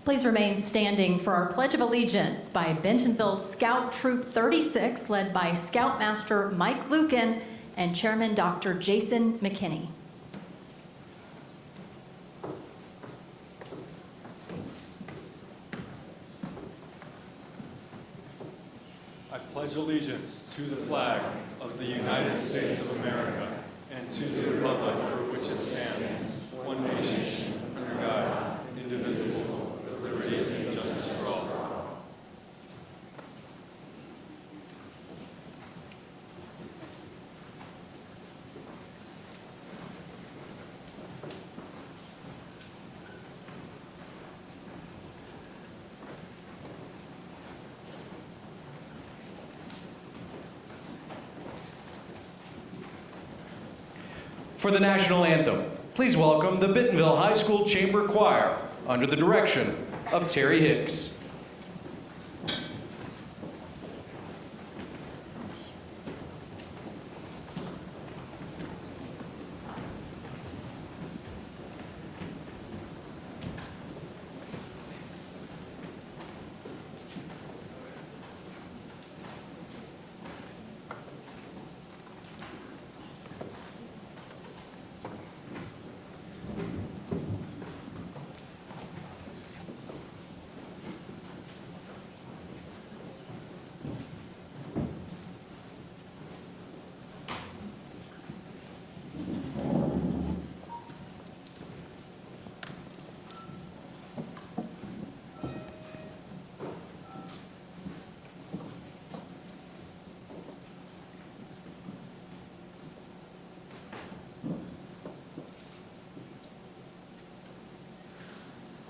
Please remain standing for our Pledge of Allegiance by Bentonville Scout Troop 36, led by Scoutmaster Mike Lucan and Chairman Dr. Jason McKinney. I pledge allegiance to the flag of the United States of America and to the republic for which it stands, one nation, under God, indivisible, with liberty and justice for all. For the national anthem, please welcome the Bentonville High School Chamber Choir under the direction of Terry Hicks.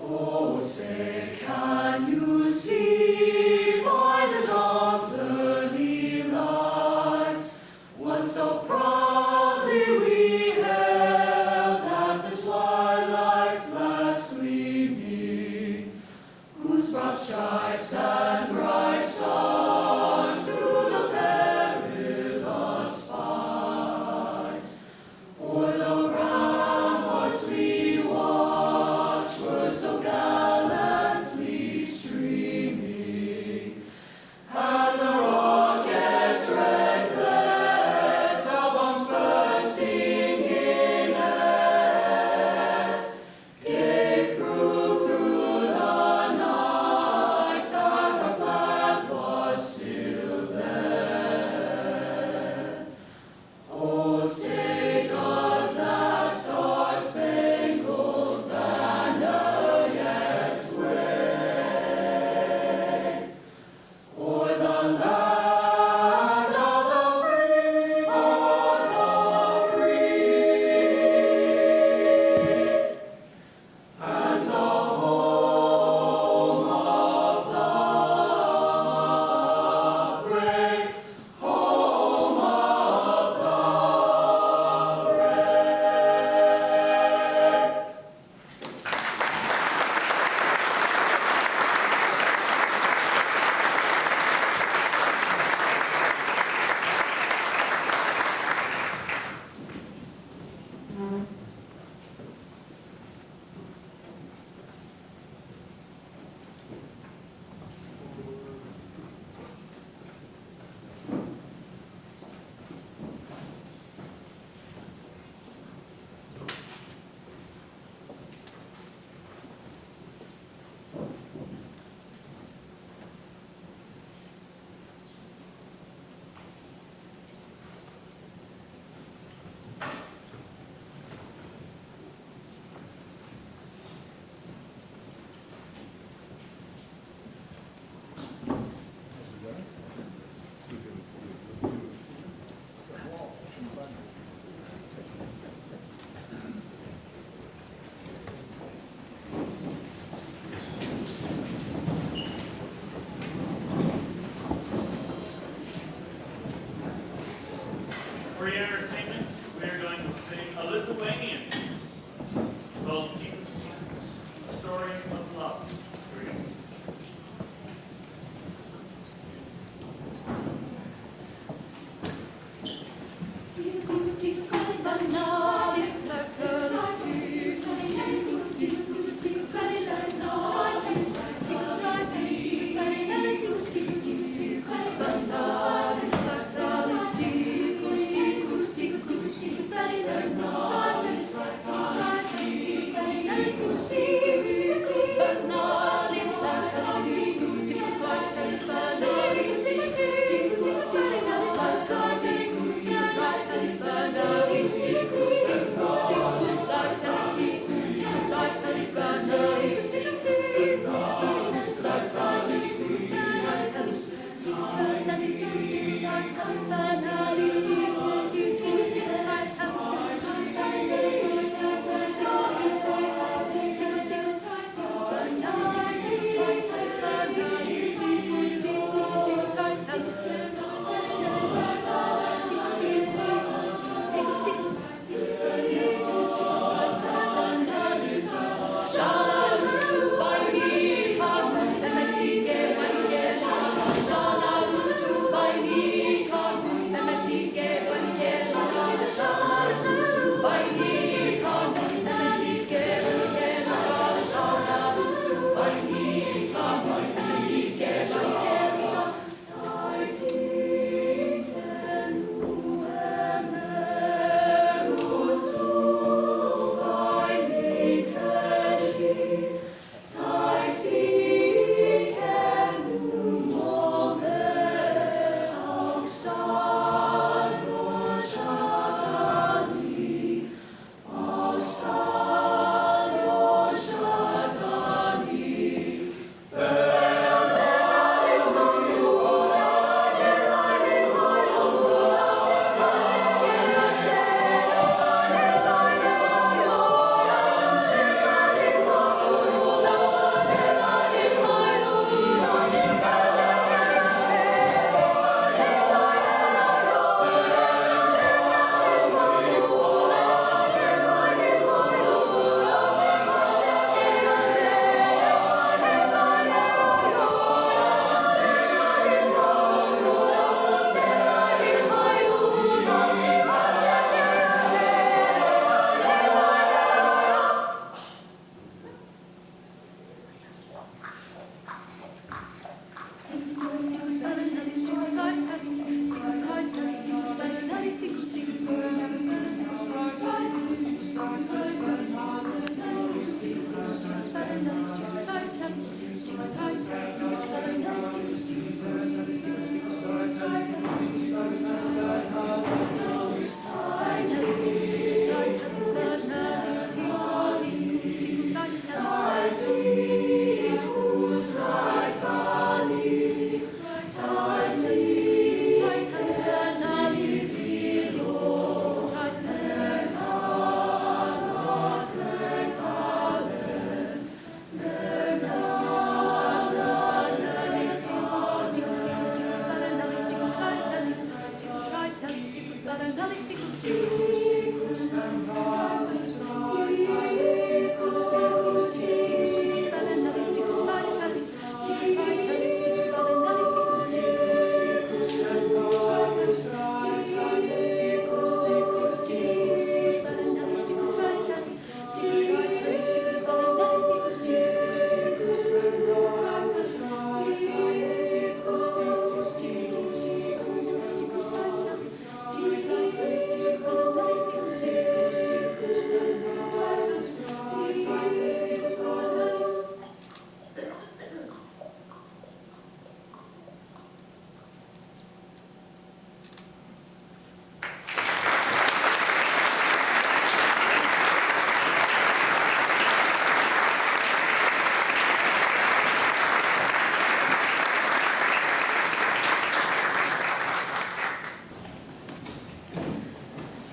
Oh, say, can you see by the dawn's early light what so proudly we hailed at the twilight's last gleaming, whose broad stripes and bright stars through the perilous fight o'er the ramparts we watched were so gallantly streaming, and the rocket's red glare, the bombs bursting in air, gave proof through the night that our flag was still there. Oh, say, does that star-spangled banner yet wave o'er the land of the free, o'er the free, and the home of the brave, home of the brave. For your entertainment, we are going to sing a Lithuanian piece called Tikus Tikus, a story of love. Here we go. Tikus, tikus, banalies, tikus, tikus, tikus, tikus, tikus, tikus, tikus,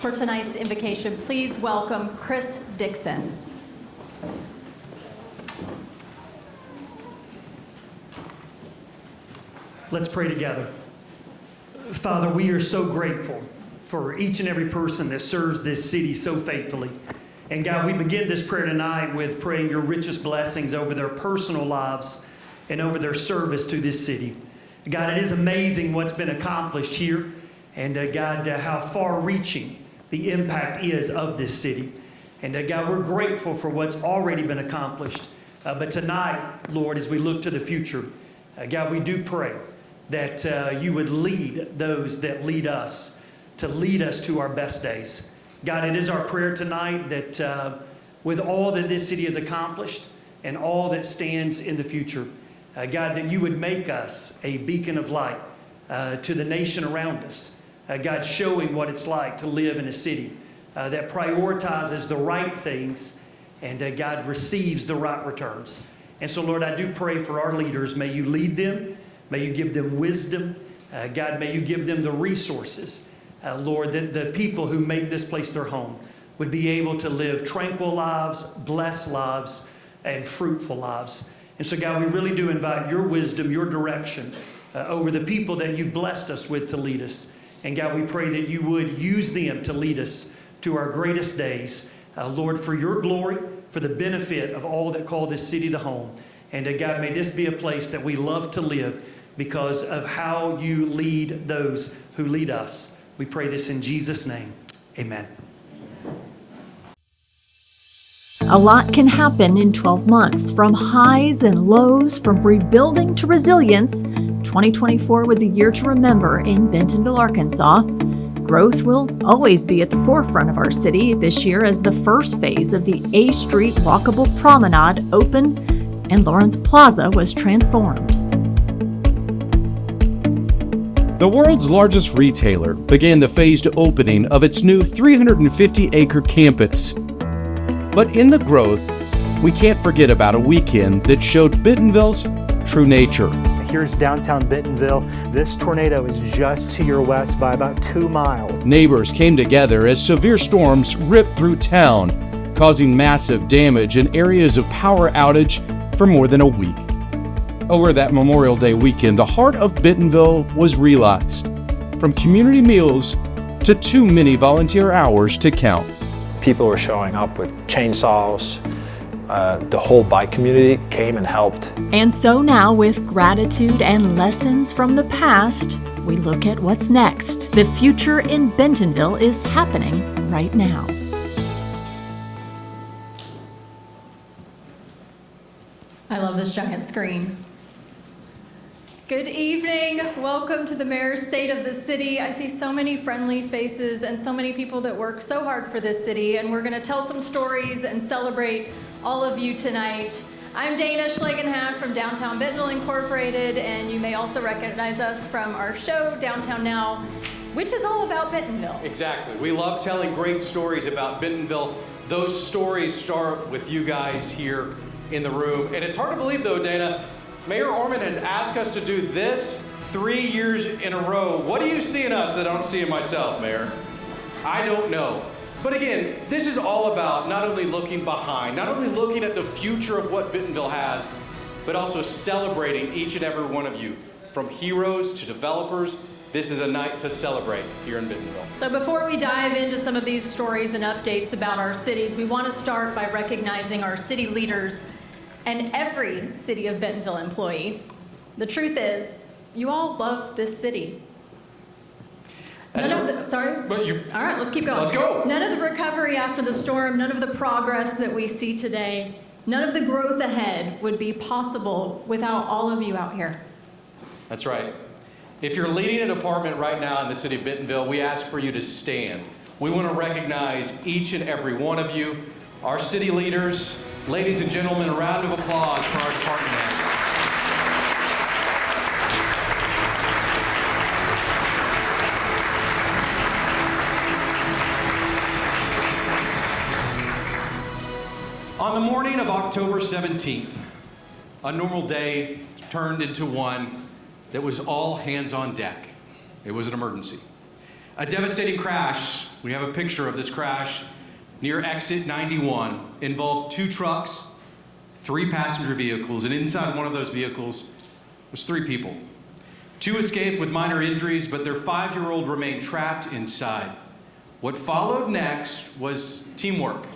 For tonight's invocation, please welcome Chris Dixon. Let's pray together. Father, we are so grateful for each and every person that serves this city so faithfully. And God, we begin this prayer tonight with praying your richest blessings over their personal lives and over their service to this city. God, it is amazing what's been accomplished here. And God, how far-reaching the impact is of this city. And God, we're grateful for what's already been accomplished. But tonight, Lord, as we look to the future, God, we do pray that you would lead those that lead us to lead us to our best days. God, it is our prayer tonight that with all that this city has accomplished and all that stands in the future, God, that you would make us a beacon of light to the nation around us. God, showing what it's like to live in a city that prioritizes the right things and God receives the right returns. And so, Lord, I do pray for our leaders. May you lead them. May you give them wisdom. God, may you give them the resources. Lord, that the people who make this place their home would be able to live tranquil lives, blessed lives, and fruitful lives. And so, God, we really do invite your wisdom, your direction over the people that you've blessed us with to lead us. And God, we pray that you would use them to lead us to our greatest days. Lord, for your glory, for the benefit of all that call this city the home. And God, may this be a place that we love to live because of how you lead those who lead us. We pray this in Jesus' name. Amen. A lot can happen in 12 months, from highs and lows, from rebuilding to resilience. 2024 was a year to remember in Bentonville, Arkansas. Growth will always be at the forefront of our city this year as the first phase of the A Street Walkable Promenade opened and Lawrence Plaza was transformed. The world's largest retailer began the phased opening of its new 350-acre campus. But in the growth, we can't forget about a weekend that showed Bentonville's true nature. Here's downtown Bentonville. This tornado is just to your west by about 2 miles. Neighbors came together as severe storms ripped through town, causing massive damage and areas of power outage for more than a week. Over that Memorial Day weekend, the heart of Bentonville was realized, from community meals to too many volunteer hours to count. People were showing up with chainsaws. The whole bike community came and helped. And so now, with gratitude and lessons from the past, we look at what's next. The future in Bentonville is happening right now. I love this giant screen. Good evening. Welcome to the Mayor's State of the City. I see so many friendly faces and so many people that work so hard for this city, and we're going to tell some stories and celebrate all of you tonight. I'm Dana Schlegenhaf from Downtown Bentonville Incorporated, and you may also recognize us from our show, Downtown Now, which is all about Bentonville. Exactly. We love telling great stories about Bentonville. Those stories start with you guys here in the room. And it's hard to believe, though, Dana, Mayor Orman has asked us to do this 3 years in a row. What do you see in us that I don't see in myself, Mayor? I don't know. But again, this is all about not only looking behind, not only looking at the future of what Bentonville has, but also celebrating each and every one of you, from heroes to developers. This is a night to celebrate here in Bentonville. So before we dive into some of these stories and updates about our cities, we want to start by recognizing our city leaders and every City of Bentonville employee. The truth is, you all love this city. All right, let's keep going. Let's go. None of the recovery after the storm, none of the progress that we see today, none of the growth ahead would be possible without all of you out here. That's right. If you're leading a department right now in the city of Bentonville, we ask for you to stand. We want to recognize each and every one of you, our city leaders. Ladies and gentlemen, a round of applause for our department heads. On the morning of October 17th, a normal day turned into one that was all hands on deck. It was an emergency. A devastating crash, we have a picture of this crash, near exit 91, involved 2 trucks, 3 passenger vehicles, and inside one of those vehicles was 3 people. 2 escaped with minor injuries, but their 5-year-old remained trapped inside. What followed next was teamwork,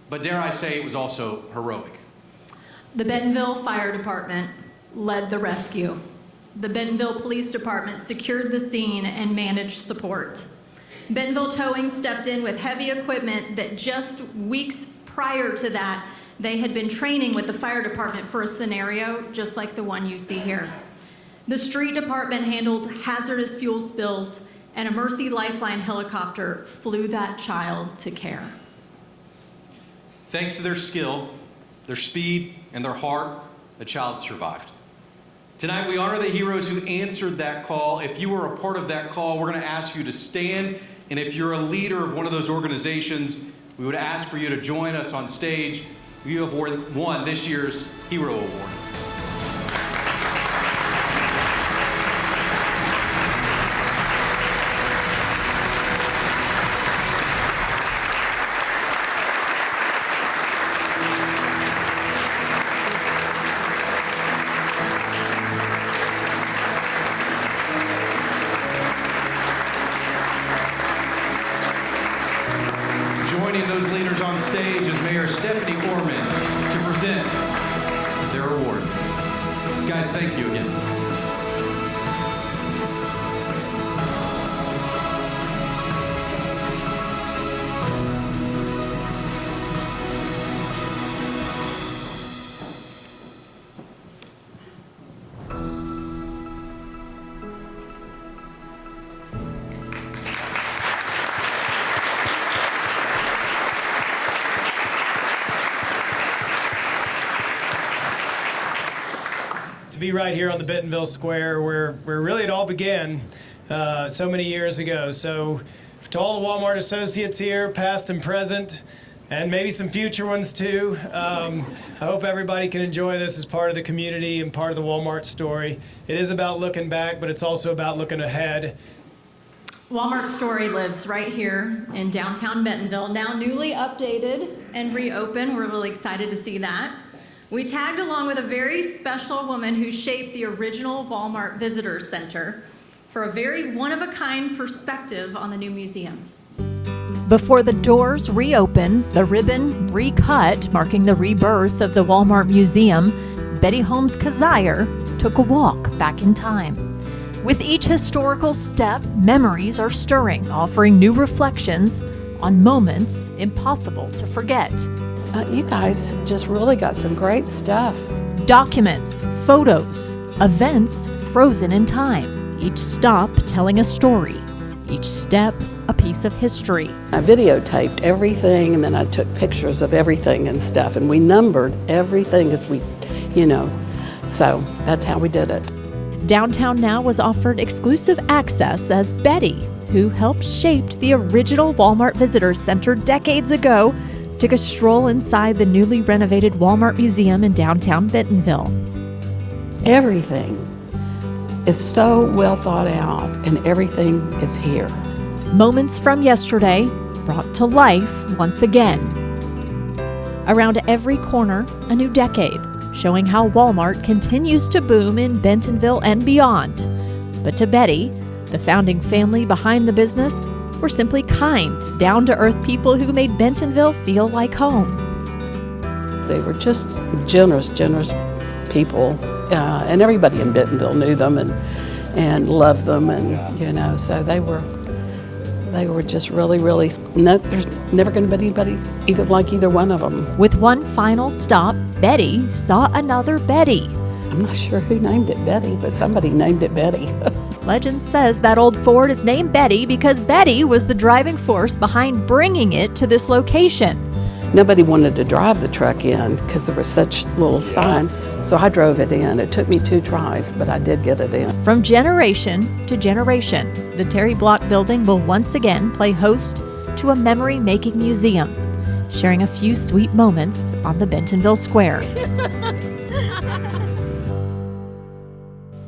but dare I say it was also heroic. The Bentonville Fire Department led the rescue. The Bentonville Police Department secured the scene and managed support. Bentonville Towing stepped in with heavy equipment that just weeks prior to that, they had been training with the fire department for a scenario just like the one you see here. The street department handled hazardous fuel spills, and a Mercy Lifeline helicopter flew that child to care. Thanks to their skill, their speed, and their heart, the child survived. Tonight, we honor the heroes who answered that call. If you were a part of that call, we're going to ask you to stand. And if you're a leader of one of those organizations, we would ask for you to join us on stage You have won this year's Hero Award. Joining those leaders on stage is Mayor Stephanie Orman to present their award. Guys, thank you again. Be right here on the Bentonville Square where really it all began so many years ago. So to all the Walmart associates here, past and present, and maybe some future ones too, I hope everybody can enjoy this as part of the community and part of the Walmart story. It is about looking back, but it's also about looking ahead. Walmart's story lives right here in downtown Bentonville, now newly updated and reopened. We're really excited to see that. We tagged along with a very special woman who shaped the original Walmart Visitor Center for a very one-of-a-kind perspective on the new museum. Before the doors reopened, the ribbon recut, marking the rebirth of the Walmart Museum, Betty Holmes Kazire took a walk back in time. With each historical step, memories are stirring, offering new reflections on moments impossible to forget. You guys just really got some great stuff. Documents, photos, events frozen in time. Each stop telling a story. Each step a piece of history. I videotaped everything and then I took pictures of everything and stuff, and we numbered everything as we, so that's how we did it. Downtown Now was offered exclusive access as Betty, who helped shape the original Walmart Visitor Center decades ago, took a stroll inside the newly renovated Walmart Museum in downtown Bentonville. Everything is so well thought out and everything is here. Moments from yesterday brought to life once again. Around every corner, a new decade, showing how Walmart continues to boom in Bentonville and beyond. But to Betty, the founding family behind the business, were simply kind, down-to-earth people who made Bentonville feel like home. They were just generous people, and everybody in Bentonville knew them and loved them, and so they were just really, there's never going to be anybody either like either one of them. With one final stop, Betty saw another Betty. I'm not sure who named it Betty, but somebody named it Betty. Legend says that old Ford is named Betty because Betty was the driving force behind bringing it to this location. Nobody wanted to drive the truck in because there was such little sign, so I drove it in. It took me 2 tries, but I did get it in. From generation to generation, the Terry Block building will once again play host to a memory-making museum, sharing a few sweet moments on the Bentonville Square.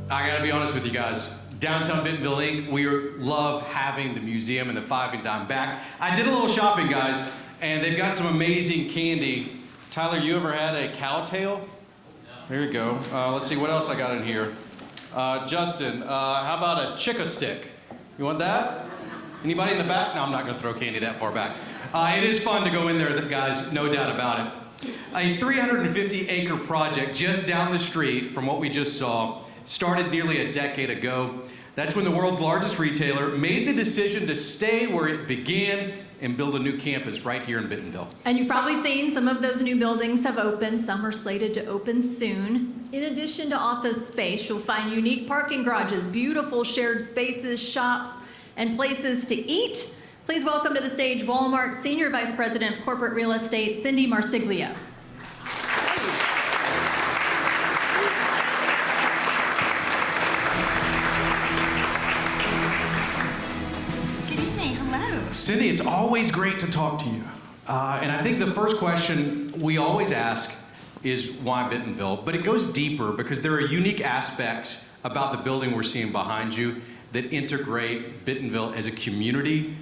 I gotta be honest with you guys. Downtown Bentonville Inc., we love having the museum and the 5 and dime back. I did a little shopping, guys, and they've got some amazing candy. Tyler, you ever had a cow tail? No. Here you go. Let's see what else I got in here. Justin, how about a Chicka Stick? You want that? Anybody in the back? No, I'm not gonna throw candy that far back. It is fun to go in there, guys, no doubt about it. A 350-acre project just down the street from what we just saw started nearly a decade ago. That's when the world's largest retailer made the decision to stay where it began and build a new campus right here in Bentonville. And you've probably seen some of those new buildings have opened. Some are slated to open soon. In addition to office space, you'll find unique parking garages, beautiful shared spaces, shops, and places to eat. Please welcome to the stage Walmart Senior Vice President of Corporate Real Estate, Cindy Marsiglio. Good evening. Hello. Cindy, it's always great to talk to you. And I think the first question we always ask is why Bentonville? But it goes deeper because there are unique aspects about the building we're seeing behind you that integrate Bentonville as a community.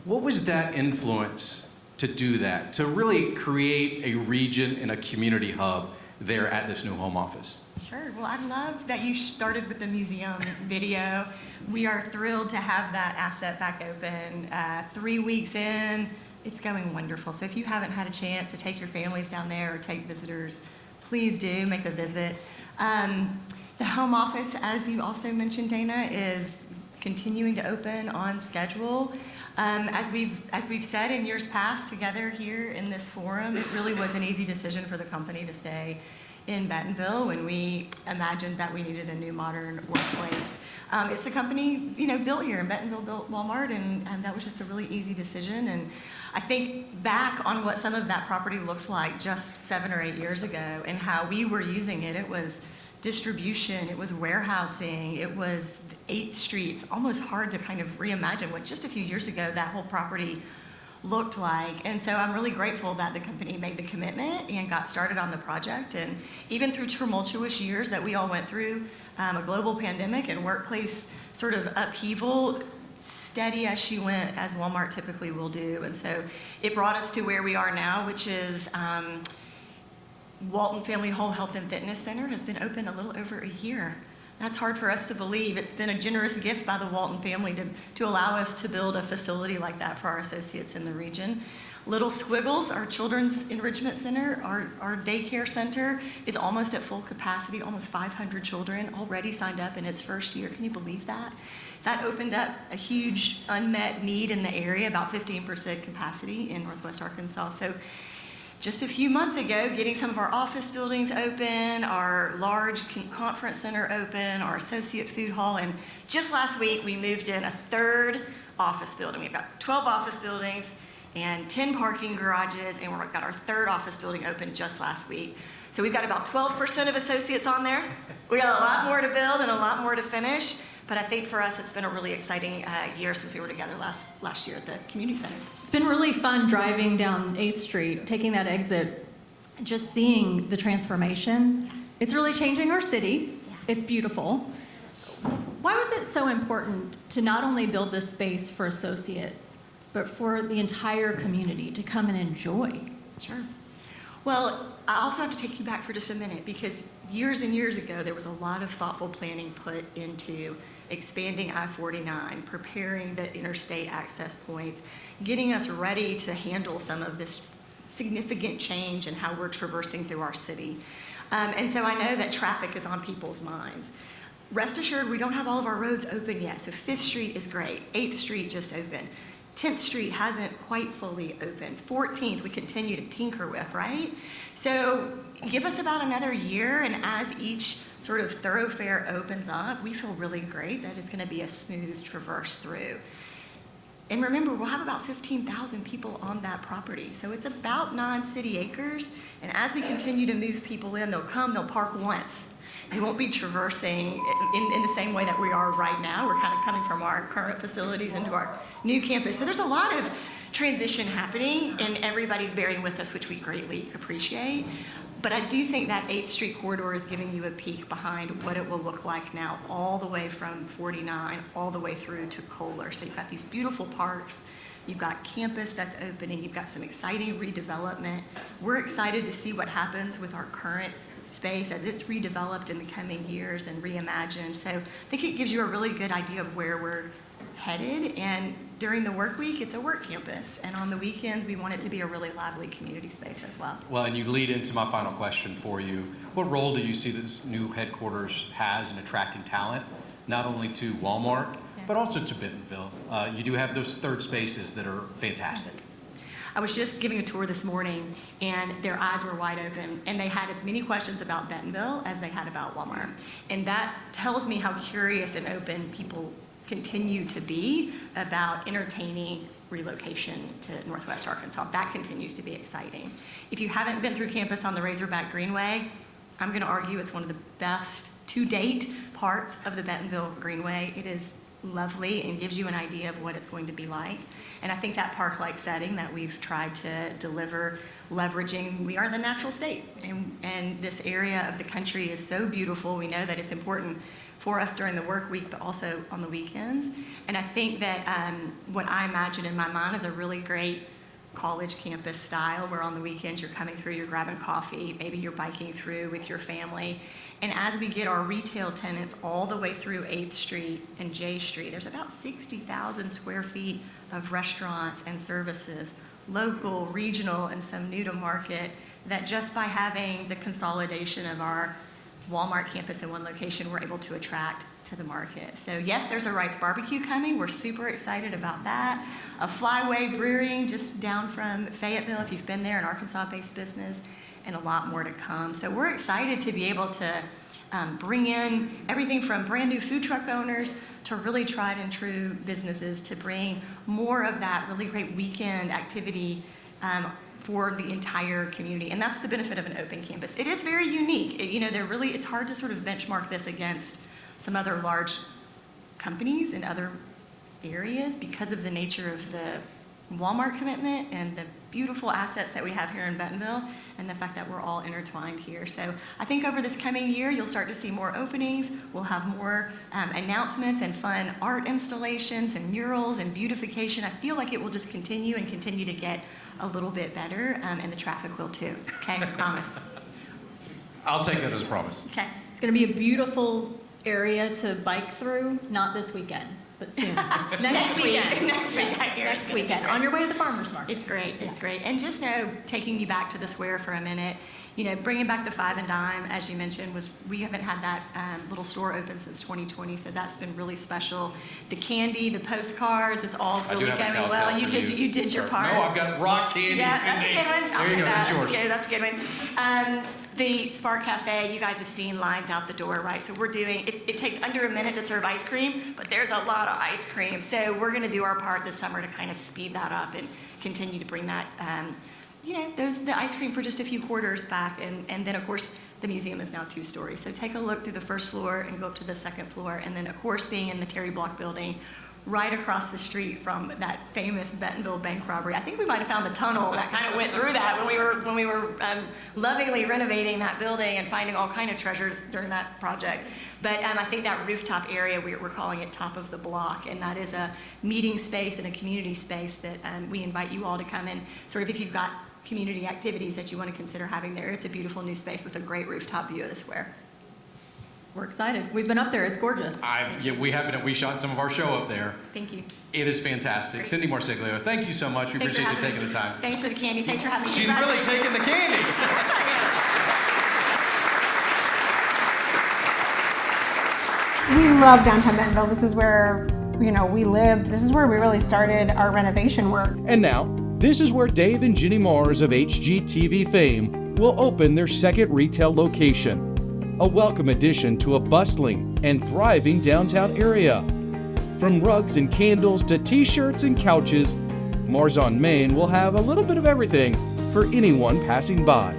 What was that influence to do that, to really create a region and a community hub there at this new home office? Sure. Well, I love that you started with the museum video. We are thrilled to have that asset back open. 3 weeks in, it's going wonderful. So if you haven't had a chance to take your families down there or take visitors, please do make a visit. The home office, as you also mentioned, Dana, is continuing to open on schedule. As we've said in years past together here in this forum, it really was an easy decision for the company to stay in Bentonville when we imagined that we needed a new modern workplace. It's a company, built here in Bentonville, built Walmart, and that was just a really easy decision. And I think back on what some of that property looked like just 7 or 8 years ago and how we were using it. It was distribution, it was warehousing, it was 8th Street. It's almost hard to kind of reimagine what just a few years ago that whole property looked like. And so I'm really grateful that the company made the commitment and got started on the project. And even through tumultuous years that we all went through, a global pandemic and workplace sort of upheaval, steady as she went, as Walmart typically will do. And so it brought us to where we are now, which is Walton Family Whole Health and Fitness Center has been open a little over a year. That's hard for us to believe. It's been a generous gift by the Walton family to allow us to build a facility like that for our associates in the region. Little Squiggles, our children's enrichment center, our daycare center, is almost at full capacity, almost 500 children already signed up in its first year. Can you believe that? That opened up a huge unmet need in the area, about 15% capacity in Northwest Arkansas. So just a few months ago, getting some of our office buildings open, our large conference center open, our associate food hall, and just last week we moved in a 3rd office building. We've got 12 office buildings and 10 parking garages, and we've got our 3rd office building open just last week. So we've got about 12% of associates on there. We got a lot more to build and a lot more to finish. But I think for us, it's been a really exciting year since we were together last year at the community center. It's been really fun driving down 8th Street, taking that exit, and just seeing the transformation. It's really changing our city. Yeah. It's beautiful. Why was it so important to not only build this space for associates, but for the entire community to come and enjoy? Sure. Well, I also have to take you back for just a minute because years and years ago, there was a lot of thoughtful planning put into expanding I-49, preparing the interstate access points, getting us ready to handle some of this significant change in how we're traversing through our city. And so I know that traffic is on people's minds. Rest assured, we don't have all of our roads open yet. So 5th Street is great. 8th Street just opened. 10th Street hasn't quite fully opened. 14th, we continue to tinker with, right? So give us about another year, and as each sort of thoroughfare opens up, we feel really great that it's going to be a smooth traverse through. And remember, we'll have about 15,000 people on that property. So it's about 9 city acres, and as we continue to move people in, they'll come, they'll park once. They won't be traversing in the same way that we are right now. We're kind of coming from our current facilities into our new campus. So there's a lot of transition happening, and everybody's bearing with us, which we greatly appreciate. But I do think that 8th Street corridor is giving you a peek behind what it will look like now, all the way from 49, all the way through to Kohler. So you've got these beautiful parks. You've got campus that's opening. You've got some exciting redevelopment. We're excited to see what happens with our current space as it's redeveloped in the coming years and reimagined. So I think it gives you a really good idea of where we're headed. And during the work week, it's a work campus. And on the weekends, we want it to be a really lively community space as well. Well, and you lead into my final question for you. What role do you see this new headquarters has in attracting talent, not only to Walmart, but also to Bentonville? You do have those 3rd spaces that are fantastic. I was just giving a tour this morning, and their eyes were wide open, and they had as many questions about Bentonville as they had about Walmart. And that tells me how curious and open people continue to be about entertaining relocation to Northwest Arkansas. That continues to be exciting. If you haven't been through campus on the Razorback Greenway, I'm going to argue it's one of the best to date parts of the Bentonville Greenway. It is lovely and gives you an idea of what it's going to be like. And I think that park-like setting that we've tried to deliver, leveraging, we are the natural state, and this area of the country is so beautiful. We know that it's important for us during the work week, but also on the weekends. And I think that what I imagine in my mind is a really great college campus style, where on the weekends you're coming through, you're grabbing coffee, maybe you're biking through with your family. And as we get our retail tenants all the way through 8th Street and J Street, there's about 60,000 square feet of restaurants and services, local, regional, and some new to market, that just by having the consolidation of our Walmart campus in one location, we're able to attract to the market. So yes, there's a Wright's Barbecue coming. We're super excited about that. A Flyway Brewing just down from Fayetteville, if you've been there, an Arkansas-based business, and a lot more to come. So we're excited to be able to bring in everything from brand new food truck owners to really tried and true businesses, to bring more of that really great weekend activity for the entire community. And that's the benefit of an open campus. It is very unique. It's hard to sort of benchmark this against some other large companies in other areas because of the nature of the Walmart commitment and the beautiful assets that we have here in Bentonville, and the fact that we're all intertwined here. So I think over this coming year, you'll start to see more openings. We'll have more announcements and fun art installations and murals and beautification. I feel like it will just continue and continue to get a little bit better, and the traffic will too. Okay, promise. I'll take that as a promise. Okay. It's going to be a beautiful area to bike through, not this weekend, but soon. Next weekend. Next week. I hear it. Next weekend, on your way to the farmer's market. It's great. It's great. And just know, taking you back to the square for a minute, bringing back the 5 and Dime, as you mentioned, we haven't had that little store open since 2020, so that's been really special. The candy, the postcards, it's all really going well. You did your part. No, I've got rock candy. Yeah, that's a good one. There you go. That's yours. That's a good one. The Spark Cafe, you guys have seen lines out the door, right? So we're doing, it takes under a minute to serve ice cream, but there's a lot of ice cream. So we're going to do our part this summer to kind of speed that up and continue to bring that, the ice cream for just a few quarters back. And then, of course, the museum is now 2 stories. So take a look through the first floor and go up to the second floor. And then, of course, being in the Terry Block building, right across the street from that famous Bentonville bank robbery. I think we might have found a tunnel that kind of went through that when we were lovingly renovating that building and finding all kind of treasures during that project. But I think that rooftop area, we're calling it Top of the Block, and that is a meeting space and a community space that we invite you all to come in. Sort of if you've got community activities that you want to consider having there, it's a beautiful new space with a great rooftop view of the square. We're excited. We've been up there. It's gorgeous. We shot some of our show up there. Thank you. It is fantastic. Cindy Marsiglio, thank you so much. We appreciate you taking the time. Thanks for the candy. Thanks for having me. She's really taking the candy. We love downtown Bentonville. This is where, we lived. This is where we really started our renovation work. And now, this is where Dave and Ginny Mars of HGTV fame will open their second retail location. A welcome addition to a bustling and thriving downtown area. From rugs and candles to t-shirts and couches, Mars on Main will have a little bit of everything for anyone passing by.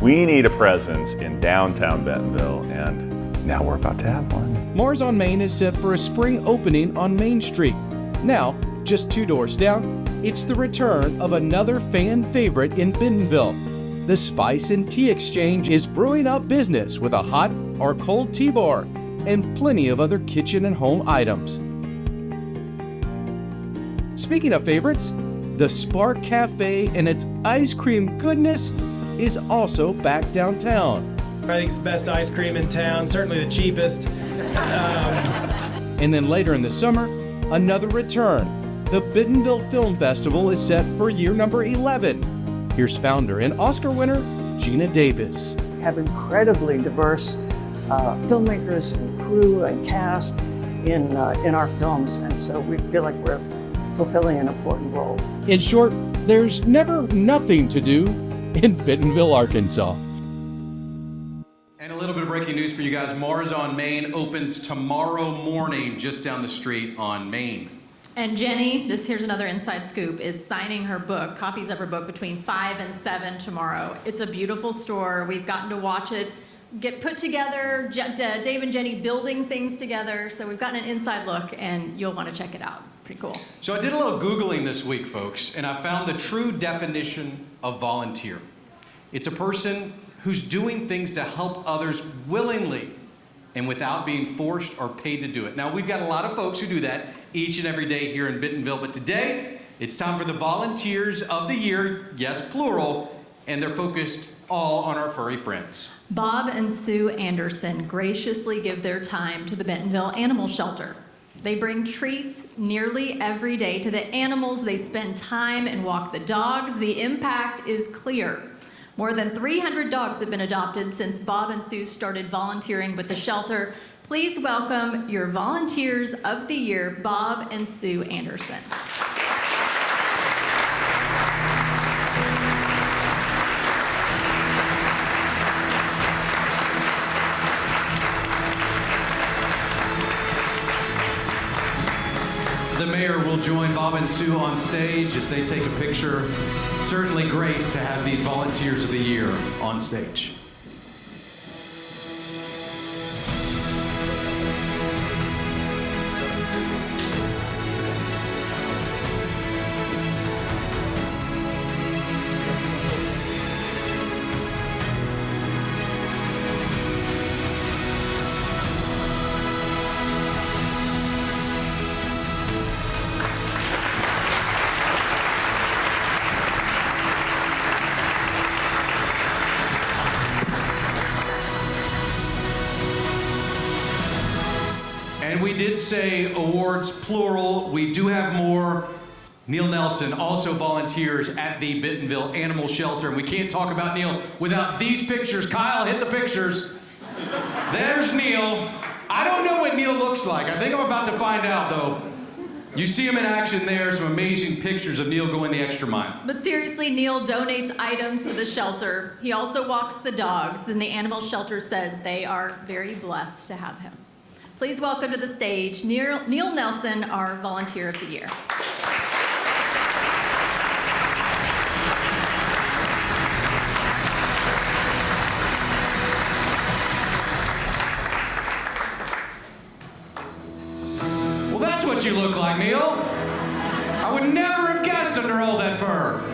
We need a presence in downtown Bentonville, and now we're about to have one. Mars on Main is set for a spring opening on Main Street. Now, just 2 doors down, it's the return of another fan favorite in Bentonville. The Spice and Tea Exchange is brewing up business with a hot or cold tea bar and plenty of other kitchen and home items. Speaking of favorites, the Spark Cafe and its ice cream goodness is also back downtown. I think it's the best ice cream in town, certainly the cheapest. And then later in the summer, another return. The Bentonville Film Festival is set for year number 11. Here's founder and Oscar winner, Gina Davis. We have incredibly diverse filmmakers and crew and cast in our films, and so we feel like we're fulfilling an important role. In short, there's never nothing to do in Bentonville, Arkansas. And a little bit of breaking news for you guys. Mars on Main opens tomorrow morning just down the street on Main. And Jenny, here's another inside scoop, is signing her book, copies of her book, between 5 and 7 tomorrow. It's a beautiful store. We've gotten to watch it get put together, Dave and Jenny building things together. So we've gotten an inside look, and you'll want to check it out. It's pretty cool. So I did a little Googling this week, folks, and I found the true definition of volunteer. It's a person who's doing things to help others willingly and without being forced or paid to do it. Now, we've got a lot of folks who do that each and every day here in Bentonville, but today it's time for the Volunteers of the Year, yes, plural, and they're focused all on our furry friends. Bob and Sue Anderson graciously give their time to the Bentonville Animal Shelter. They bring treats nearly every day to the animals. They spend time and walk the dogs. The impact is clear. More than 300 dogs have been adopted since Bob and Sue started volunteering with the shelter. Please welcome your Volunteers of the Year, Bob and Sue Anderson. The mayor will join Bob and Sue on stage as they take a picture. Certainly great to have these Volunteers of the Year on stage. And we did say awards plural. We do have more. Neil Nelson also volunteers at the Bentonville Animal Shelter. And we can't talk about Neil without these pictures. Kyle, hit the pictures. There's Neil. I don't know what Neil looks like. I think I'm about to find out, though. You see him in action there. Some amazing pictures of Neil going the extra mile. But seriously, Neil donates items to the shelter. He also walks the dogs, and the animal shelter says they are very blessed to have him. Please welcome to the stage Neil Nelson, our Volunteer of the Year. Well, that's what you look like, Neil. I would never have guessed under all that fur.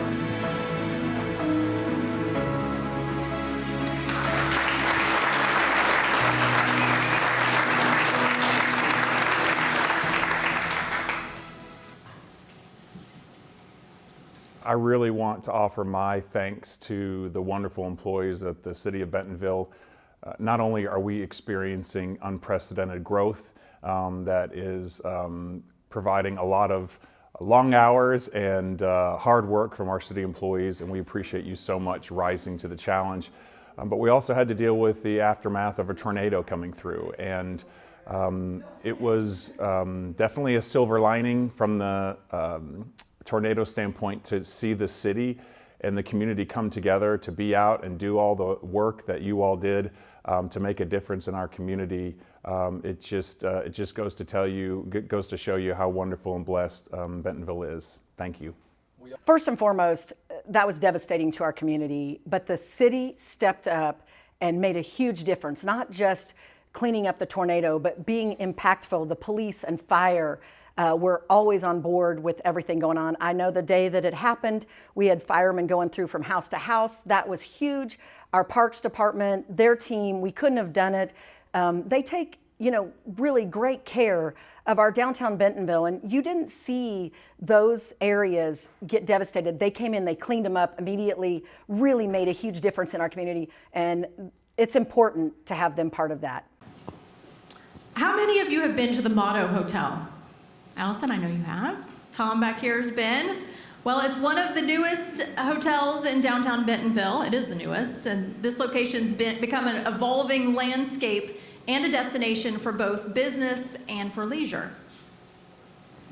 I really want to offer my thanks to the wonderful employees at the City of Bentonville. Not only are we experiencing unprecedented growth that is providing a lot of long hours and hard work from our city employees, and we appreciate you so much rising to the challenge. But we also had to deal with the aftermath of a tornado coming through, and it was definitely a silver lining from the tornado standpoint to see the city and the community come together to be out and do all the work that you all did to make a difference in our community. It just goes to show you how wonderful and blessed Bentonville is. Thank you. First and foremost, that was devastating to our community, but the city stepped up and made a huge difference, not just cleaning up the tornado, but being impactful. The police and fire were always on board with everything going on. I know the day that it happened, we had firemen going through from house to house. That was huge. Our Parks Department, their team, we couldn't have done it. They take, really great care of our downtown Bentonville, and you didn't see those areas get devastated. They came in, they cleaned them up immediately, really made a huge difference in our community, and it's important to have them part of that. How many of you have been to the Motto Hotel? Allison, I know you have. Tom back here has been. Well, it's one of the newest hotels in downtown Bentonville. It is the newest, and this location's become an evolving landscape and a destination for both business and for leisure.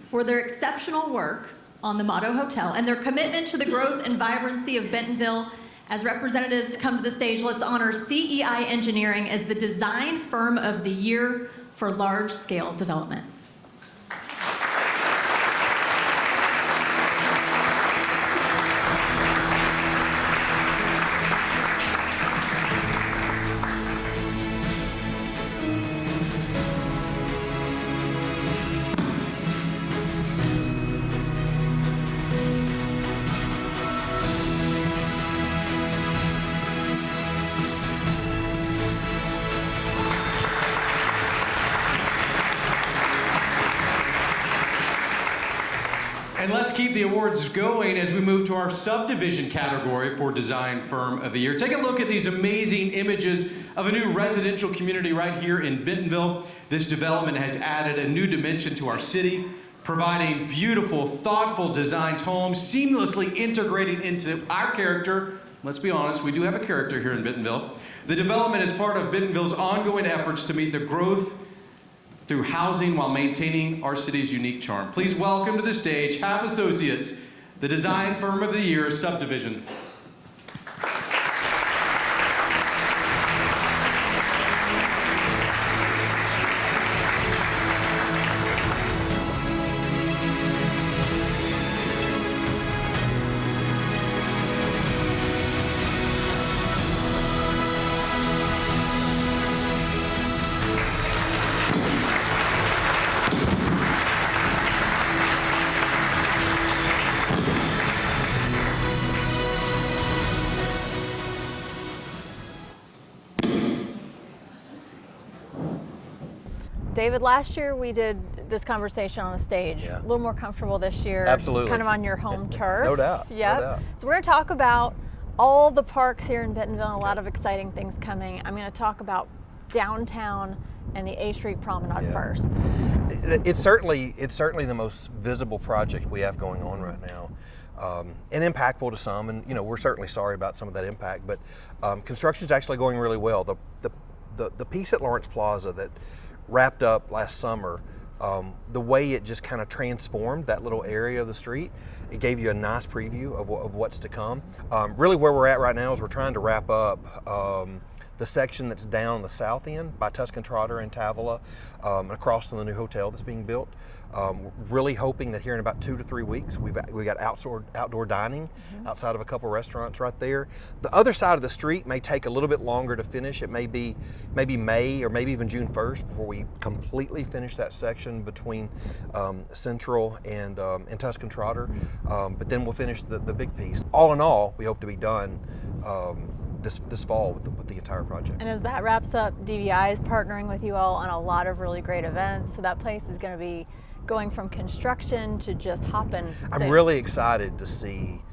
For their exceptional work on the Motto Hotel and their commitment to the growth and vibrancy of Bentonville, as representatives come to the stage, let's honor CEI Engineering as the Design Firm of the Year for large-scale development. the awards going as we move to our subdivision category for Design Firm of the Year. Take a look at these amazing images of a new residential community right here in Bentonville. This development has added a new dimension to our city, providing beautiful, thoughtful designed homes, seamlessly integrating into our character. Let's be honest, we do have a character here in Bentonville. The development is part of Bentonville's ongoing efforts to meet the growth through housing while maintaining our city's unique charm. Please welcome to the stage Half Associates, the Design Firm of the Year Subdivision. David, last year we did this conversation on the stage. Yeah. A little more comfortable this year. Absolutely. Kind of on your home turf. No doubt. Yep. No doubt. So we're going to talk about all the parks here in Bentonville and a lot of exciting things coming. I'm going to talk about downtown and the A Street Promenade first. It's certainly the most visible project we have going on right now. And impactful to some, and we're certainly sorry about some of that impact, but construction is actually going really well. The piece at Lawrence Plaza that wrapped up last summer, the way it just kind of transformed that little area of the street, it gave you a nice preview of what's to come. Really where we're at right now is we're trying to wrap up the section that's down the south end by Tuscan Trotter and Tavola, and across from the new hotel that's being built. Really hoping that here in about 2 to 3 weeks, we got outdoor dining outside of a couple restaurants right there. The other side of the street may take a little bit longer to finish. It may be May or maybe even June 1st before we completely finish that section between Central and Tuscan Trotter. But then we'll finish the big piece. All in all, we hope to be done this fall with the entire project. And as that wraps up, DVI is partnering with you all on a lot of really great events. So that place is going to be going from construction to just hopping. I'm really excited to see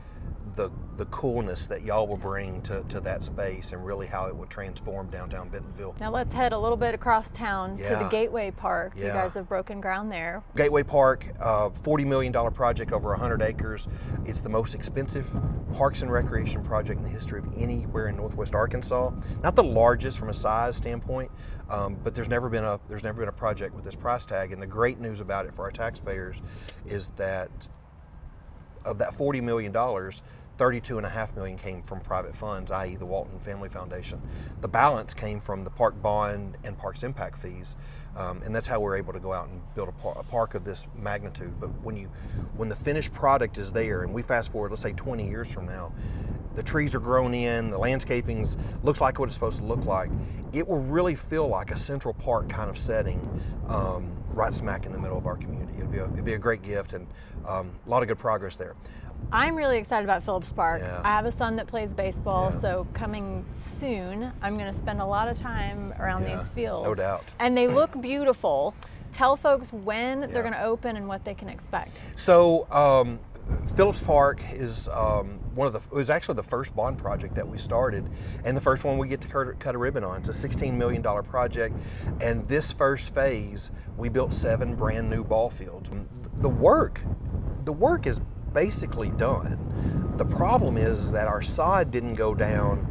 the coolness that y'all will bring to that space and really how it will transform downtown Bentonville. Now let's head a little bit across town to the Yeah. Gateway Park. Yeah. You guys have broken ground there. Gateway Park, $40 million project over 100 acres. It's the most expensive parks and recreation project in the history of anywhere in Northwest Arkansas. Not the largest from a size standpoint, but there's never been a project with this price tag. And the great news about it for our taxpayers is that of that $40 million, $32.5 million came from private funds, i.e. the Walton Family Foundation. The balance came from the park bond and parks impact fees, and that's how we're able to go out and build a park of this magnitude. But when the finished product is there, and we fast forward, let's say 20 years from now, the trees are grown in, the landscaping looks like what it's supposed to look like, it will really feel like a Central Park kind of setting right smack in the middle of our community. It'd be a great gift, and a lot of good progress there. I'm really excited about Phillips Park. Yeah. I have a son that plays baseball, so coming soon, I'm going to spend a lot of time around these fields. No doubt. And they look beautiful. Tell folks when they're going to open and what they can expect. So Phillips Park is it was actually the first bond project that we started, and the first one we get to cut a ribbon on. It's a $16 million project, and this first phase, we built 7 brand new ball fields. The work is basically done. The problem is that our sod didn't go down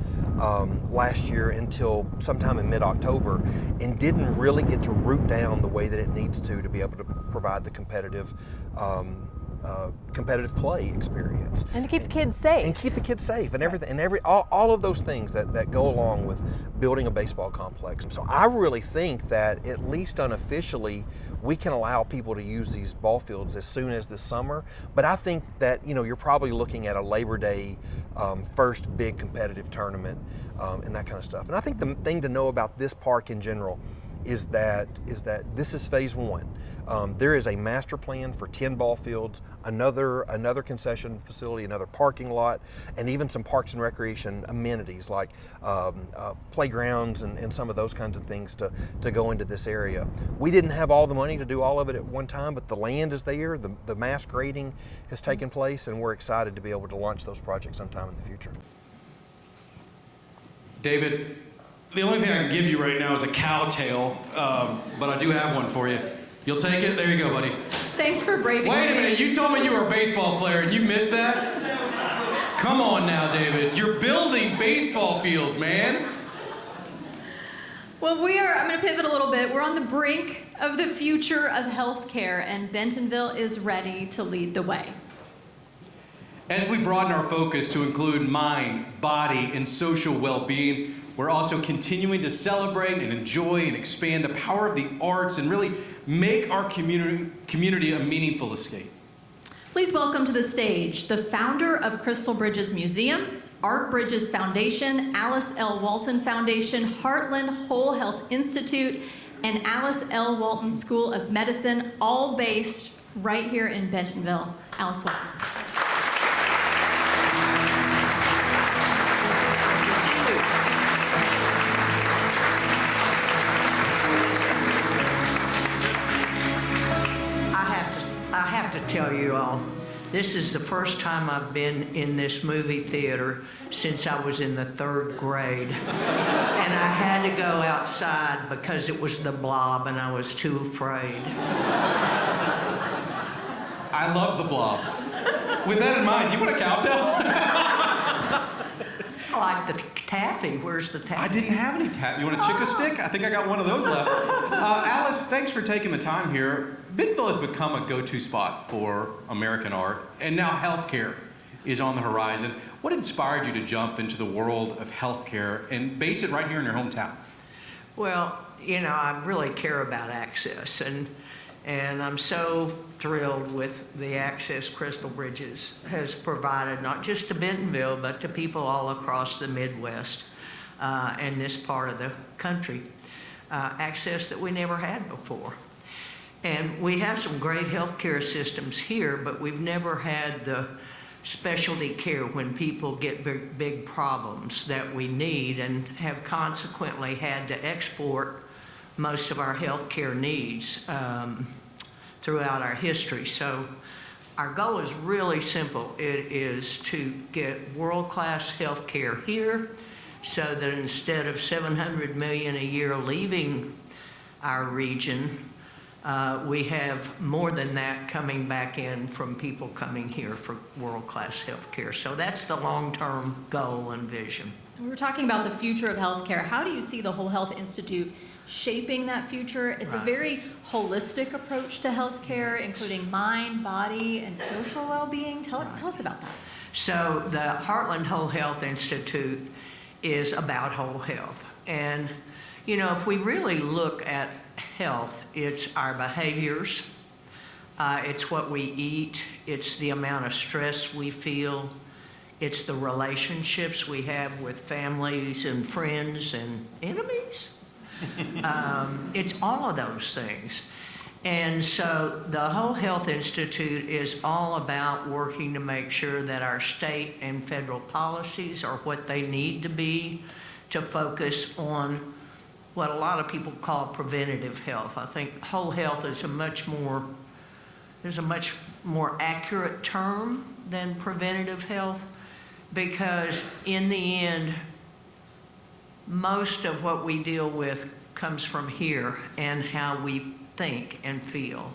last year until sometime in mid-October, and didn't really get to root down the way that it needs to be able to provide the competitive play experience. And to keep the kids safe. And keep the kids safe and everything, and all of those things that go along with building a baseball complex. So I really think that at least unofficially, we can allow people to use these ball fields as soon as this summer. But I think that you're probably looking at a Labor Day first big competitive tournament and that kind of stuff. And I think the thing to know about this park in general is that this is phase one. There is a master plan for 10 ball fields, another concession facility, another parking lot, and even some parks and recreation amenities like playgrounds and some of those kinds of things to go into this area. We didn't have all the money to do all of it at one time, but the land is there, the mass grading has taken place, and we're excited to be able to launch those projects sometime in the future. David, the only thing I can give you right now is a cow tail, but I do have one for you. You'll take it? There you go, buddy. Thanks for braving Wait a me. minute, you told me you were a baseball player and you missed that? Come on now, David. You're building baseball fields, man. Well, I'm going to pivot a little bit. We're on the brink of the future of healthcare, and Bentonville is ready to lead the way. As we broaden our focus to include mind, body, and social well-being, we're also continuing to celebrate and enjoy and expand the power of the arts and really make our community a meaningful escape. Please welcome to the stage the founder of Crystal Bridges Museum, Art Bridges Foundation, Alice L. Walton Foundation, Heartland Whole Health Institute, and Alice L. Walton School of Medicine, all based right here in Bentonville. Alice Walton. I have to tell you all, this is the first time I've been in this movie theater since I was in the 3rd grade. And I had to go outside because it was The Blob and I was too afraid. I love The Blob. With that in mind, you want a cowtail? I like the taffy. Where's the taffy? I didn't have any taffy. You want a Chick-a stick? I think I got one of those left. Alice, thanks for taking the time here. Bentonville has become a go-to spot for American art, and now healthcare is on the horizon. What inspired you to jump into the world of healthcare and base it right here in your hometown? Well, you know, I really care about access, and I'm so thrilled with the access Crystal Bridges has provided, not just to Bentonville, but to people all across the Midwest and this part of the country. Access that we never had before. And we have some great healthcare systems here, but we've never had the specialty care when people get big problems that we need, and have consequently had to export most of our healthcare needs throughout our history. So our goal is really simple. It is to get world-class healthcare here so that instead of $700 million a year leaving our region, we have more than that coming back in from people coming here for world-class health care. So that's the long-term goal and vision. We're talking about the future of healthcare. How do you see the Whole Health Institute shaping that future? It's a very holistic approach to healthcare, including mind, body, and social well-being. Tell us about that. So the Heartland Whole Health Institute is about whole health. And, you know, if we really look at health, it's our behaviors, it's what we eat, it's the amount of stress we feel, it's the relationships we have with families and friends and enemies. It's all of those things. And so the Whole Health Institute is all about working to make sure that our state and federal policies are what they need to be to focus on what a lot of people call preventative health. I think whole health is a much more accurate term than preventative health, because in the end, most of what we deal with comes from here and how we think and feel.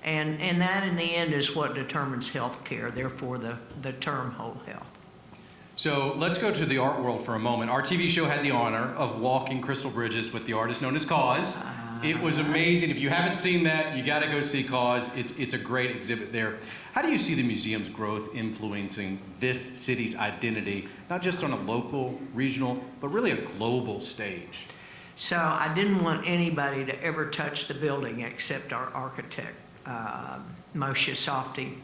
And that in the end is what determines health care, therefore the term whole health. So let's go to the art world for a moment. Our TV show had the honor of walking Crystal Bridges with the artist known as Cause. It was amazing. If you haven't seen that, you got to go see Cause. It's a great exhibit there. How do you see the museum's growth influencing this city's identity, not just on a local, regional, but really a global stage? So I didn't want anybody to ever touch the building except our architect, Moshe Softy.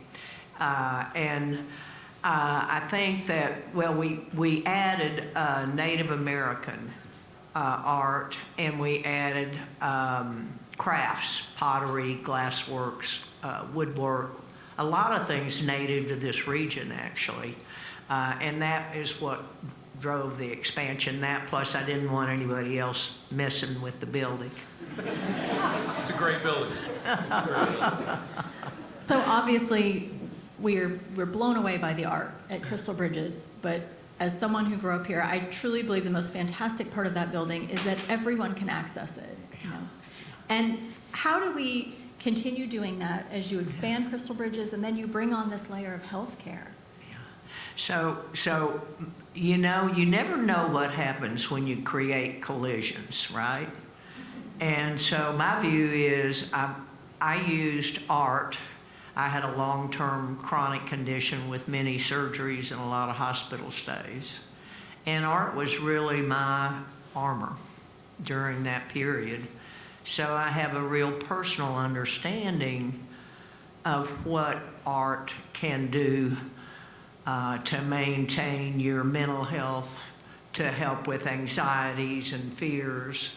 I think that, well, we added Native American art, and we added crafts, pottery, glassworks, woodwork, a lot of things native to this region, actually. And that is what drove the expansion. That plus I didn't want anybody else messing with the building. It's a great building. So obviously, we're blown away by the art at Crystal Bridges, but as someone who grew up here, I truly believe the most fantastic part of that building is that everyone can access it. You know? And how do we continue doing that as you expand Crystal Bridges and then you bring on this layer of healthcare? So you know, you never know what happens when you create collisions, right? And so my view is I used art. I had a long-term chronic condition with many surgeries and a lot of hospital stays. And art was really my armor during that period. So I have a real personal understanding of what art can do to maintain your mental health, to help with anxieties and fears.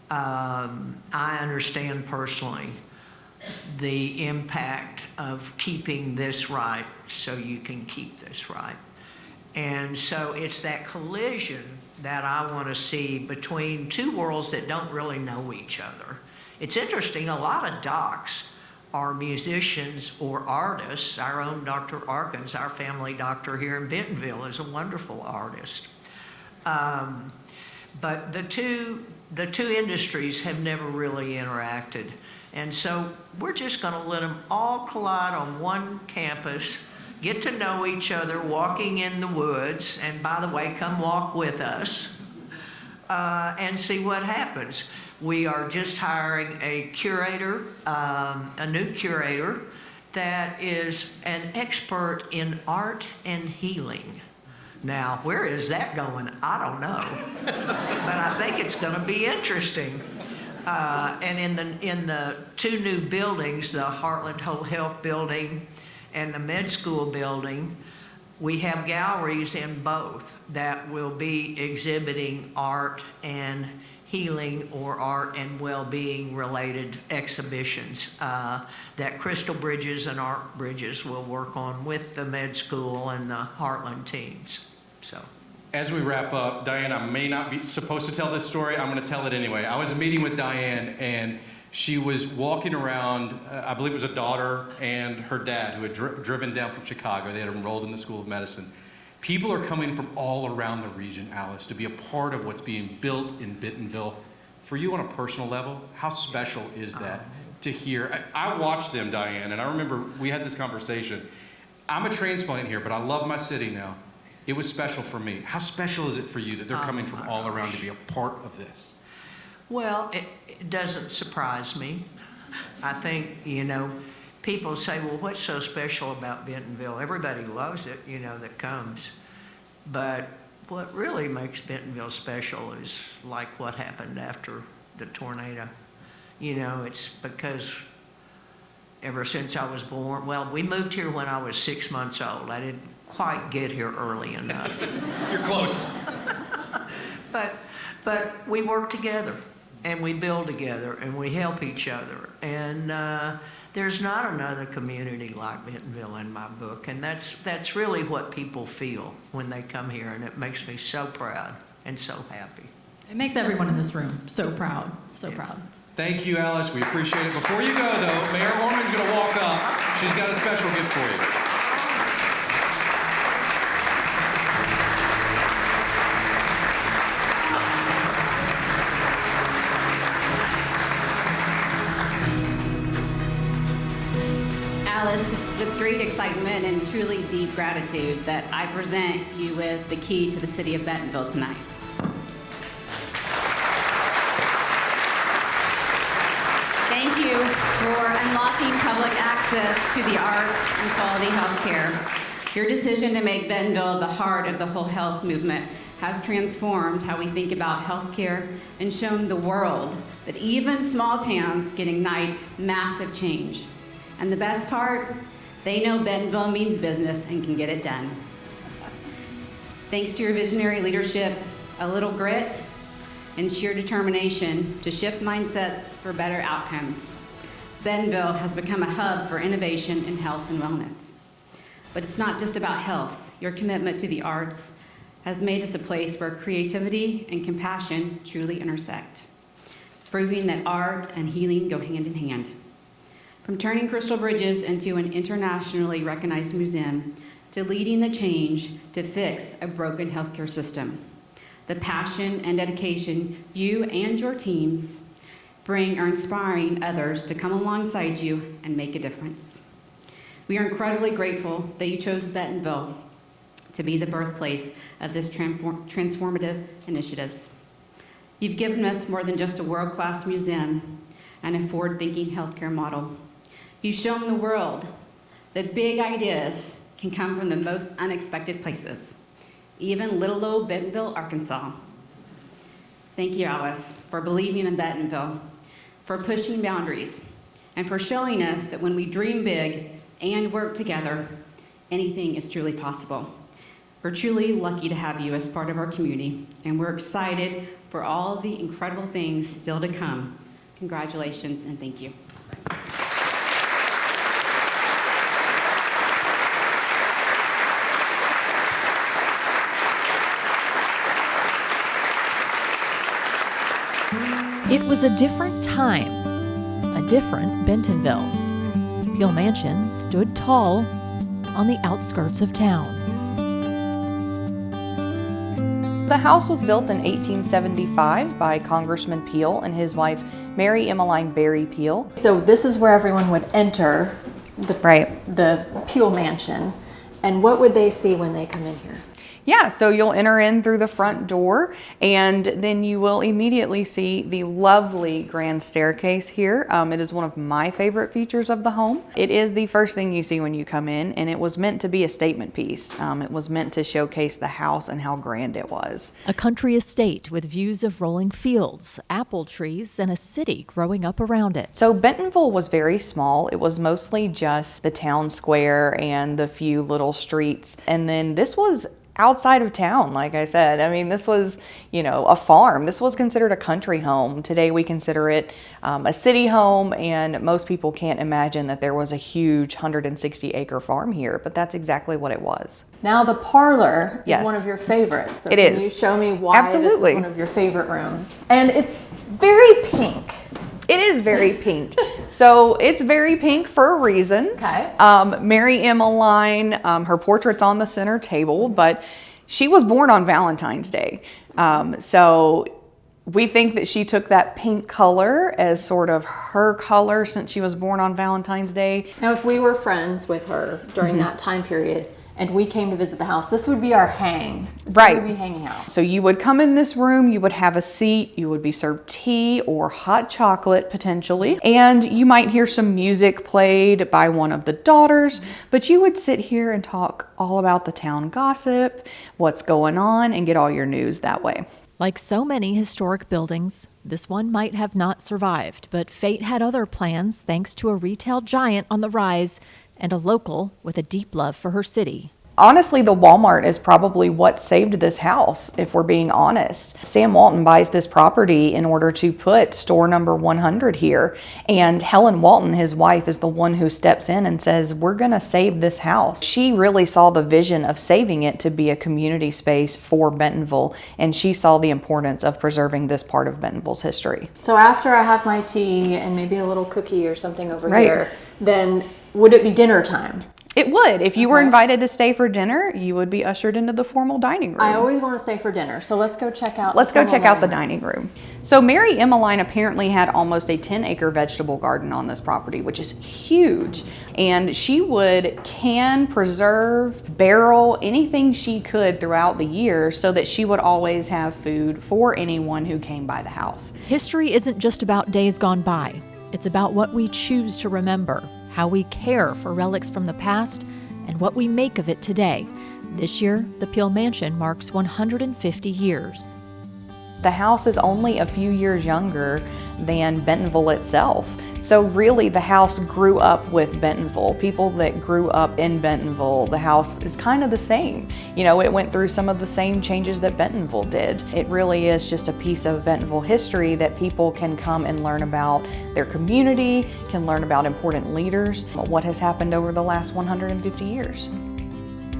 I understand personally the impact of keeping this right so you can keep this right. And so it's that collision that I want to see between two worlds that don't really know each other. It's interesting, a lot of docs are musicians or artists. Our own Dr. Arkins, our family doctor here in Bentonville, is a wonderful artist. But the two industries have never really interacted. And so we're just going to let them all collide on one campus, get to know each other, walking in the woods, and by the way, come walk with us, and see what happens. We are just hiring a curator, a new curator, that is an expert in art and healing. Now, where is that going? I don't know, but I think it's going to be interesting. And in the two new buildings, the Heartland Whole Health Building and the Med School Building, we have galleries in both that will be exhibiting art and healing or art and well-being related exhibitions that Crystal Bridges and Art Bridges will work on with the Med School and the Heartland teams. So. As we wrap up, Diane, I may not be supposed to tell this story. I'm going to tell it anyway. I was meeting with Diane, and she was walking around, I believe it was a daughter and her dad who had driven down from Chicago. They had enrolled in the School of Medicine. People are coming from all around the region, Alice, to be a part of what's being built in Bentonville. For you on a personal level, how special is that to hear? I watched them, Diane, and I remember we had this conversation. I'm a transplant here, but I love my city now. It was special for me. How special is it for you that they're coming from all around to be a part of this? Well, it doesn't surprise me. I think, you know, people say, well, what's so special about Bentonville? Everybody loves it, you know, that comes. But what really makes Bentonville special is like what happened after the tornado. You know, it's because ever since I was born, well, we moved here when I was 6 months old. I didn't quite get here early enough. You're close. But we work together, and we build together, and we help each other. And there's not another community like Bentonville in my book, and that's really what people feel when they come here, and it makes me so proud and so happy. It makes everyone in this room so proud, so proud. Thank you, Alice. We appreciate it. Before you go, though, Mayor Orman's going to walk up. She's got a special gift for you. It's with great excitement and truly deep gratitude that I present you with the key to the city of Bentonville tonight. Thank you for unlocking public access to the arts and quality health care. Your decision to make Bentonville the heart of the whole health movement has transformed how we think about health care and shown the world that even small towns can ignite massive change. And the best part, they know Bentonville means business and can get it done. Thanks to your visionary leadership, a little grit, and sheer determination to shift mindsets for better outcomes, Bentonville has become a hub for innovation in health and wellness. But it's not just about health. Your commitment to the arts has made us a place where creativity and compassion truly intersect, proving that art and healing go hand in hand. From turning Crystal Bridges into an internationally recognized museum to leading the change to fix a broken healthcare system, the passion and dedication you and your teams bring are inspiring others to come alongside you and make a difference. We are incredibly grateful that you chose Bentonville to be the birthplace of this transformative initiatives. You've given us more than just a world-class museum and a forward-thinking healthcare model. You've shown the world that big ideas can come from the most unexpected places, even little old Bentonville, Arkansas. Thank you, Alice, for believing in Bentonville, for pushing boundaries, and for showing us that when we dream big and work together, anything is truly possible. We're truly lucky to have you as part of our community, and we're excited for all the incredible things still to come. Congratulations and thank you. It was a different time, a different Bentonville. Peel Mansion stood tall on the outskirts of town. The house was built in 1875 by Congressman Peel and his wife, Mary Emmeline Berry Peel. So this is where everyone would enter the Peel Mansion. And what would they see when they come in here? Yeah, so you'll enter in through the front door, and then you will immediately see the lovely grand staircase here. It is one of my favorite features of the home. It is the first thing you see when you come in, and it was meant to be a statement piece. It was meant to showcase the house and how grand it was. A country estate with views of rolling fields, apple trees, and a city growing up around it. So Bentonville was very small. It was mostly just the town square and the few little streets. And then this was outside of town, like I said. I mean, this was, a farm. This was considered a country home. Today we consider it a city home, and most people can't imagine that there was a huge 160-acre farm here, but that's exactly what it was. Now the parlor Yes. is one of your favorites. So It can is. you show me why Absolutely. this is one of your favorite rooms? And it's very pink. It is very pink. So it's very pink for a reason. Okay. Mary Emmeline, her portrait's on the center table, but she was born on Valentine's Day. So we think that she took that pink color as sort of her color since she was born on Valentine's Day. Now, if we were friends with her during that time period and we came to visit the house, this would be our hang. This Right. would be hanging out. So you would come in this room, you would have a seat, you would be served tea or hot chocolate potentially, and you might hear some music played by one of the daughters, but you would sit here and talk all about the town gossip, what's going on, and get all your news that way. Like so many historic buildings, this one might have not survived, but fate had other plans thanks to a retail giant on the rise and a local with a deep love for her city. Honestly, the Walmart is probably what saved this house, if we're being honest. Sam Walton buys this property in order to put store number 100 here. And Helen Walton, his wife, is the one who steps in and says, we're gonna save this house. She really saw the vision of saving it to be a community space for Bentonville. And she saw the importance of preserving this part of Bentonville's history. So after I have my tea and maybe a little cookie or something over Right. here, then would it be dinner time? It would. If you were invited to stay for dinner, you would be ushered into the formal dining room. I always want to stay for dinner, so let's go check out. Let's the go formal check out the dining dining room. So Mary Emmeline apparently had almost a 10-acre vegetable garden on this property, which is huge. And she would can, preserve, barrel, anything she could throughout the year so that she would always have food for anyone who came by the house. History isn't just about days gone by. It's about what we choose to remember, how we care for relics from the past, and what we make of it today. This year, the Peel Mansion marks 150 years. The house is only a few years younger than Bentonville itself. So really the house grew up with Bentonville. People that grew up in Bentonville, the house is kind of the same. You know, it went through some of the same changes that Bentonville did. It really is just a piece of Bentonville history that people can come and learn about their community, can learn about important leaders, what has happened over the last 150 years.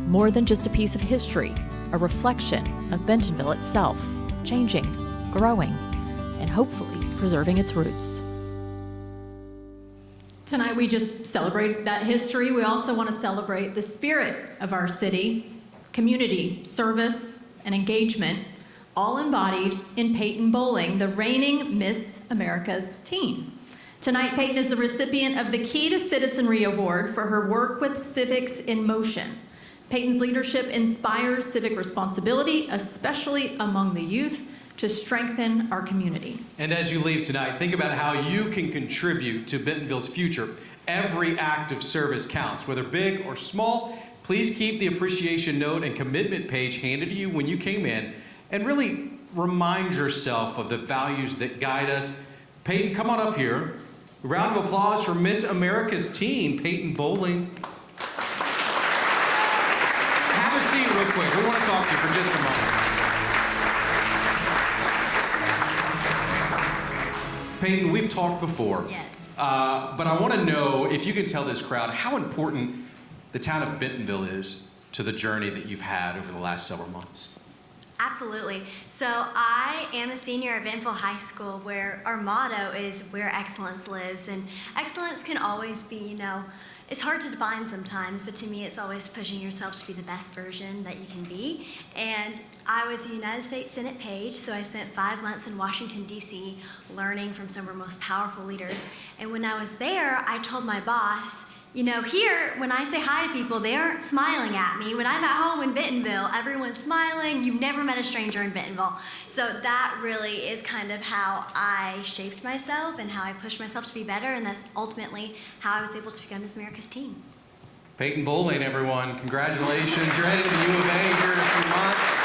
More than just a piece of history, a reflection of Bentonville itself, changing, growing, and hopefully preserving its roots. Tonight we just celebrate that history. We also want to celebrate the spirit of our city, community, service, and engagement, all embodied in Peyton Bowling, the reigning Miss America's teen. Tonight, Peyton is the recipient of the Key to Citizenry Award for her work with Civics in Motion. Peyton's leadership inspires civic responsibility, especially among the youth, to strengthen our community. And as you leave tonight, think about how you can contribute to Bentonville's future. Every act of service counts, whether big or small. Please keep the appreciation note and commitment page handed to you when you came in, and really remind yourself of the values that guide us. Peyton, come on up here. A round of applause for Miss America's teen, Peyton Bowling. Have a seat real quick. We want to talk to you for just a moment. Peyton, we've talked before, but I want to know if you can tell this crowd how important the town of Bentonville is to the journey that you've had over the last several months. Absolutely. So I am a senior at Bentonville High School, where our motto is where excellence lives. And excellence can always be, you know, it's hard to define sometimes, but to me it's always pushing yourself to be the best version that you can be. And I was a United States Senate page, so I spent 5 months in Washington, D.C. learning from some of our most powerful leaders. And when I was there, I told my boss, you know, here, when I say hi to people, they aren't smiling at me. When I'm at home in Bentonville, everyone's smiling. You've never met a stranger in Bentonville. So that really is kind of how I shaped myself and how I pushed myself to be better, and that's ultimately how I was able to become Miss America's teen. Peyton Bowling, everyone, congratulations. You're heading to the U of A here in a few months.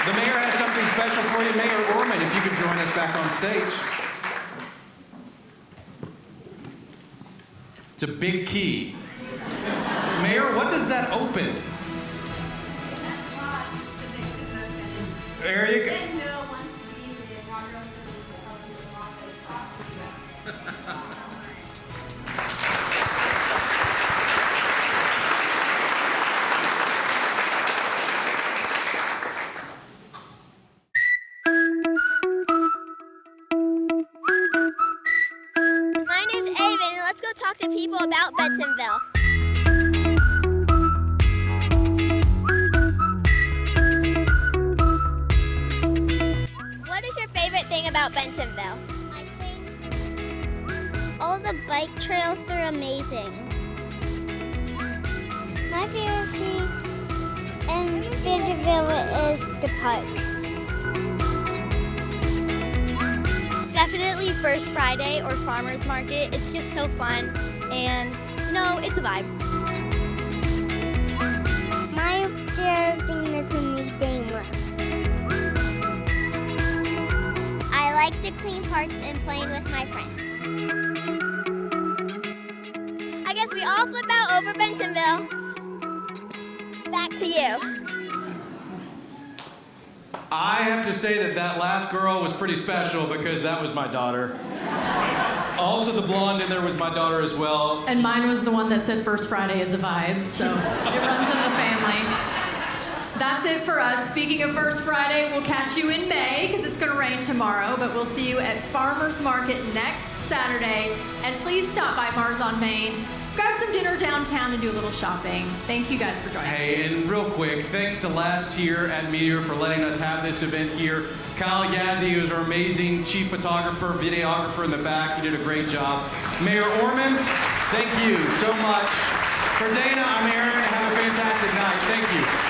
The mayor has something special for you. Mayor Orman, if you could join us back on stage. It's a big key. Mayor, what does that open? There you go. My name's Aven, and let's go talk to people about Bentonville. What is your favorite thing about Bentonville? I think all the bike trails are amazing. My favorite thing in Bentonville is the park. Definitely First Friday or Farmers Market. It's just so fun, and you know, it's a vibe. My favorite thing is a new game. I like the clean parks and playing with my friends. I guess we all flip out over Bentonville. Back to you. I have to say that that last girl was pretty special because that was my daughter. Also, the blonde in there was my daughter as well. And mine was the one that said First Friday is a vibe, so it runs in the family. That's it for us. Speaking of First Friday, we'll catch you in May because it's going to rain tomorrow, but we'll see you at Farmers Market next Saturday. And please stop by Mars on Main. Grab some dinner downtown and do a little shopping. Thank you guys for joining us. Hey, and real quick, thanks to Les here at Meteor for letting us have this event here. Kyle Yazzie, who's our amazing chief photographer, videographer in the back. You did a great job. Mayor Orman, thank you so much. For Dana, I'm Aaron. Have a fantastic night. Thank you.